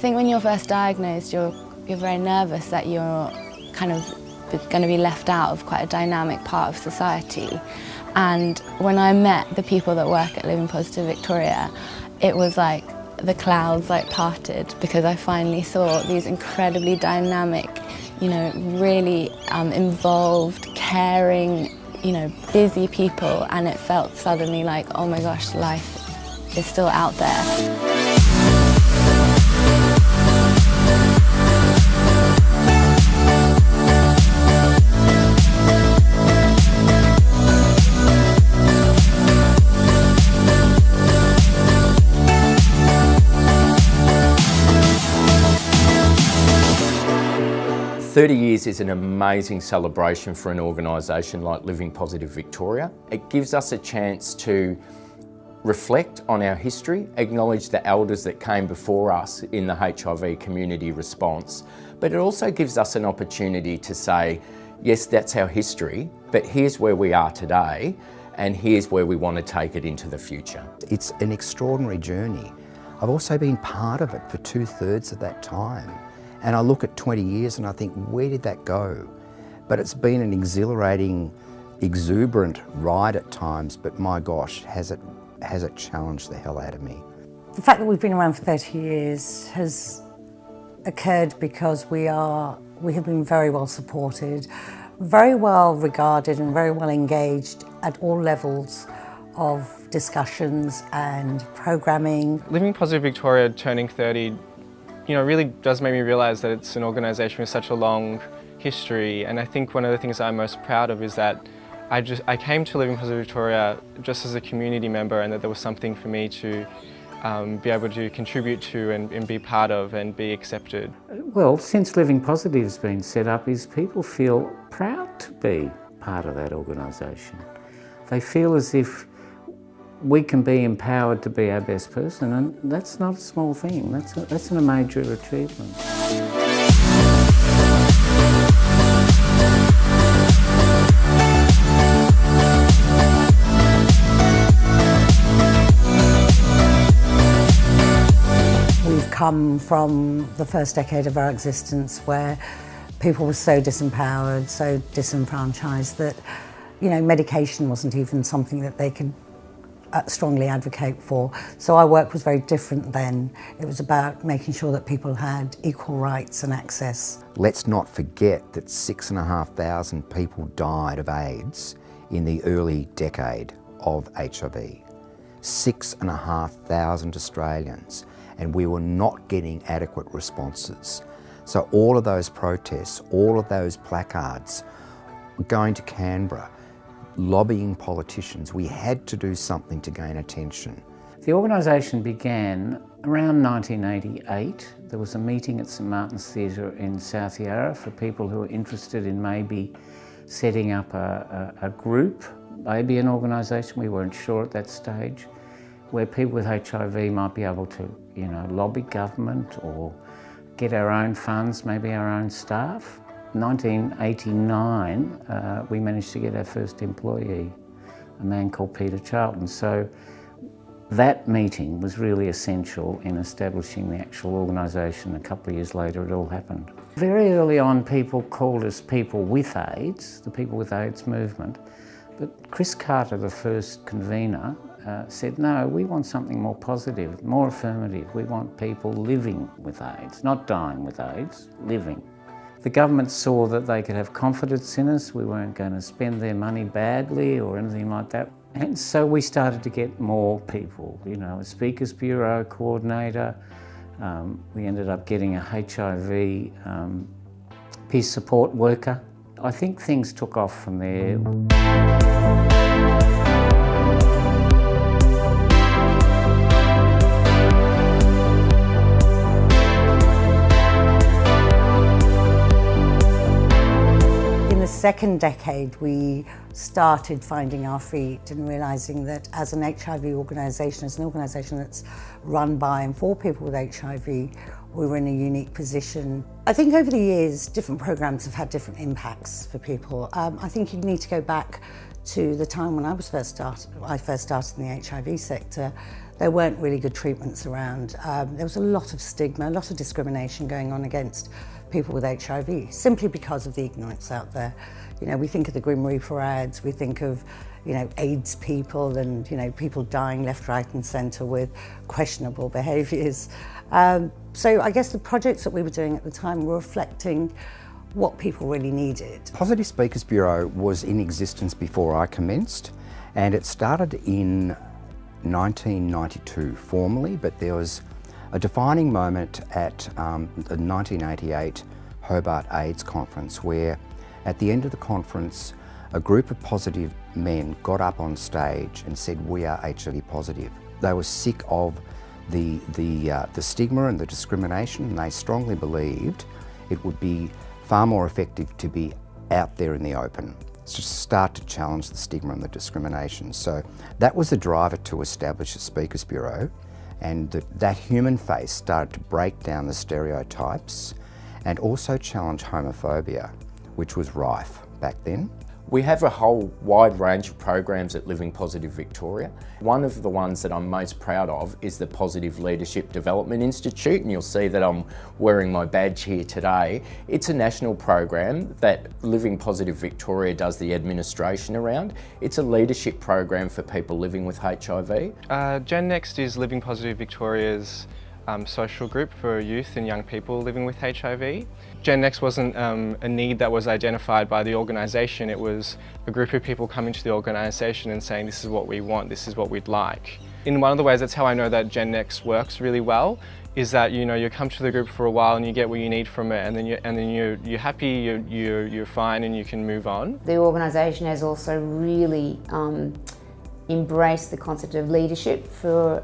think when you're first diagnosed, you're very nervous that you're kind of going to be left out of quite a dynamic part of society. And when I met the people that work at Living Positive Victoria, it was like the clouds parted, because I finally saw these incredibly dynamic, really involved, caring, busy people, and it felt suddenly like, oh my gosh, life is still out there. 30 years is an amazing celebration for an organisation like Living Positive Victoria. It gives us a chance to reflect on our history, acknowledge the elders that came before us in the HIV community response, but it also gives us an opportunity to say, yes, that's our history, but here's where we are today, and here's where we want to take it into the future. It's an extraordinary journey. I've also been part of it for 2/3 of that time. And I look at 20 years and I think, where did that go? But it's been an exhilarating, exuberant ride at times, but my gosh, has it challenged the hell out of me. The fact that we've been around for 30 years has occurred because we have been very well supported, very well regarded and very well engaged at all levels of discussions and programming. Living Positive Victoria turning 30 really does make me realise that it's an organisation with such a long history, and I think one of the things I'm most proud of is that I came to Living Positive Victoria just as a community member, and that there was something for me to be able to contribute to and be part of and be accepted. Well, since Living Positive's been set up, is people feel proud to be part of that organisation. They feel as if we can be empowered to be our best person, and that's not a small thing. That's a major achievement. We've come from the first decade of our existence where people were so disempowered, so disenfranchised that, medication wasn't even something that they could strongly advocate for. So our work was very different then. It was about making sure that people had equal rights and access. Let's not forget that 6,500 people died of AIDS in the early decade of HIV. 6,500 Australians, and we were not getting adequate responses. So all of those protests, all of those placards, going to Canberra, lobbying politicians, we had to do something to gain attention. The organisation began around 1988. There was a meeting at St Martin's Theatre in South Yarra for people who were interested in maybe setting up a group, maybe an organisation, we weren't sure at that stage, where people with HIV might be able to, lobby government or get our own funds, maybe our own staff. 1989, we managed to get our first employee, a man called Peter Charlton. So that meeting was really essential in establishing the actual organisation. A couple of years later, it all happened. Very early on, people called us people with AIDS, the People with AIDS movement. But Chris Carter, the first convener, said, no, we want something more positive, more affirmative. We want people living with AIDS, not dying with AIDS, living. The government saw that they could have confidence in us. We weren't going to spend their money badly or anything like that. And so we started to get more people, a Speakers Bureau coordinator. We ended up getting a HIV peer support worker. I think things took off from there. Second decade, we started finding our feet and realising that as an HIV organisation, as an organisation that's run by and for people with HIV, we were in a unique position. I think over the years, different programmes have had different impacts for people. I think you need to go back to the time when I first started in the HIV sector. there weren't really good treatments around. There was a lot of stigma, a lot of discrimination going on against people with HIV, simply because of the ignorance out there. You know, we think of the Grim Reaper ads, we think of, you know, AIDS people and, you know, people dying left, right and centre with questionable behaviours. So I guess the projects that we were doing at the time were reflecting what people really needed. Positive Speakers Bureau was in existence before I commenced, and it started in 1992 formally, but there was a defining moment at the 1988 Hobart AIDS Conference, where at the end of the conference a group of positive men got up on stage and said, "We are HIV positive." They were sick of the stigma and the discrimination, and they strongly believed it would be far more effective to be out there in the open, to start to challenge the stigma and the discrimination. So that was the driver to establish the Speakers Bureau, and that human face started to break down the stereotypes and also challenge homophobia, which was rife back then. We have a whole wide range of programs at Living Positive Victoria. One of the ones that I'm most proud of is the Positive Leadership Development Institute, and you'll see that I'm wearing my badge here today. It's a national program that Living Positive Victoria does the administration around. It's a leadership program for people living with HIV. Gen Next is Living Positive Victoria's social group for youth and young people living with HIV. Gen Next wasn't a need that was identified by the organisation, it was a group of people coming to the organisation and saying, this is what we want, this is what we'd like. In one of the ways, that's how I know that Gen Next works really well, is that, you know, you come to the group for a while and you get what you need from it, and then you're happy, you're fine, and you can move on. The organisation has also really embrace the concept of leadership for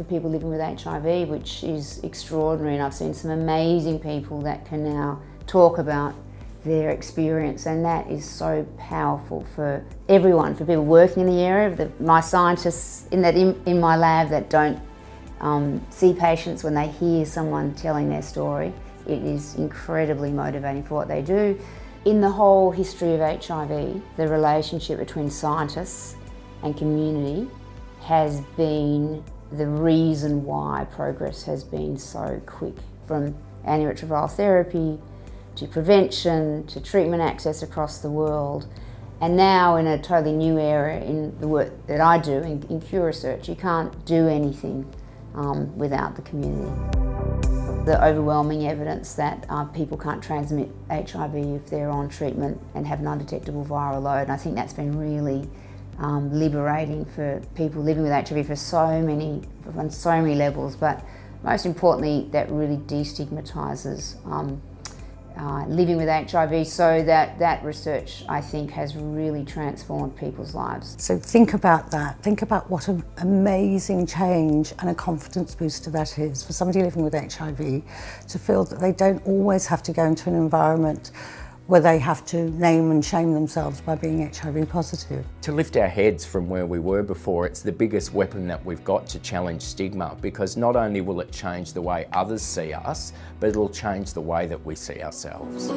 people living with HIV, which is extraordinary, and I've seen some amazing people that can now talk about their experience, and that is so powerful for everyone, for people working in the area, my scientists in my lab that don't see patients. When they hear someone telling their story, it is incredibly motivating for what they do. In the whole history of HIV, the relationship between scientists and community has been the reason why progress has been so quick, from antiretroviral therapy to prevention to treatment access across the world. And now in a totally new era in the work that I do in cure research, you can't do anything without the community. The overwhelming evidence that people can't transmit HIV if they're on treatment and have an undetectable viral load, and I think that's been really liberating for people living with HIV on so many levels, but most importantly, that really destigmatises living with HIV, so that research, I think, has really transformed people's lives. So think about that. Think about what an amazing change and a confidence booster that is for somebody living with HIV, to feel that they don't always have to go into an environment where they have to name and shame themselves by being HIV positive. To lift our heads from where we were before, it's the biggest weapon that we've got to challenge stigma, because not only will it change the way others see us, but it'll change the way that we see ourselves.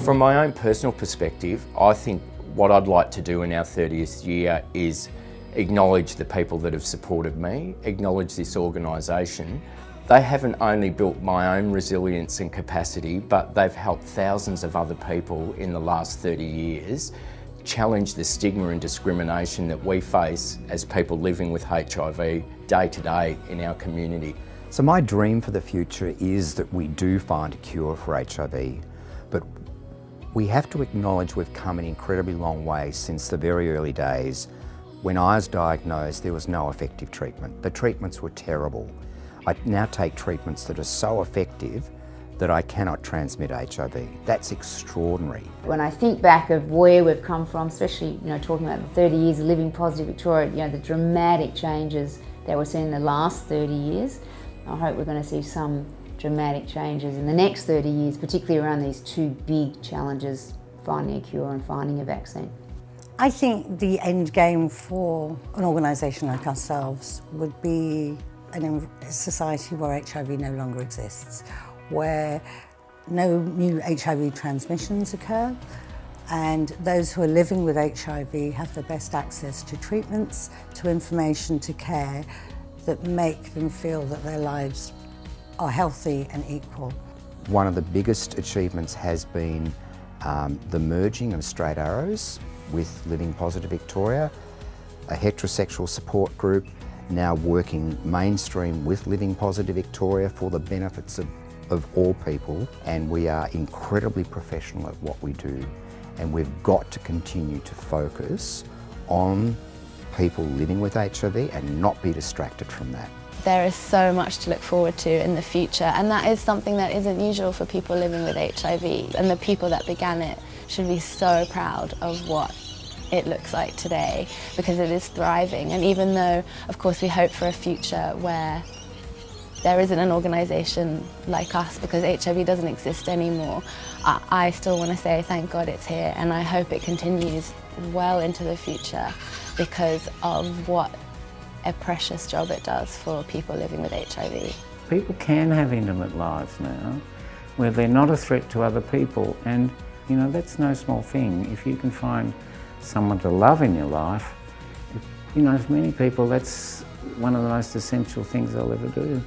From my own personal perspective, I think what I'd like to do in our 30th year is acknowledge the people that have supported me, acknowledge this organisation. They haven't only built my own resilience and capacity, but they've helped thousands of other people in the last 30 years challenge the stigma and discrimination that we face as people living with HIV day to day in our community. So my dream for the future is that we do find a cure for HIV, but we have to acknowledge we've come an incredibly long way since the very early days. When I was diagnosed, there was no effective treatment. The treatments were terrible. I now take treatments that are so effective that I cannot transmit HIV. That's extraordinary. When I think back of where we've come from, especially talking about the 30 years of Living Positive Victoria, the dramatic changes that we've seen in the last 30 years, I hope we're going to see some dramatic changes in the next 30 years, particularly around these two big challenges, finding a cure and finding a vaccine. I think the end game for an organisation like ourselves would be a society where HIV no longer exists, where no new HIV transmissions occur, and those who are living with HIV have the best access to treatments, to information, to care that make them feel that their lives are healthy and equal. One of the biggest achievements has been the merging of Straight Arrows with Living Positive Victoria, a heterosexual support group now working mainstream with Living Positive Victoria for the benefits of all people, and we are incredibly professional at what we do, and we've got to continue to focus on people living with HIV and not be distracted from that. There is so much to look forward to in the future, and that is something that isn't usual for people living with HIV, and the people that began it should be so proud of what it looks like today, because it is thriving. And even though, of course, we hope for a future where there isn't an organisation like us, because HIV doesn't exist anymore, I still want to say thank God it's here, and I hope it continues well into the future because of what a precious job it does for people living with HIV. People can have intimate lives now where they're not a threat to other people, and you know, that's no small thing. If you can find someone to love in your life, you know, for many people that's one of the most essential things they'll ever do.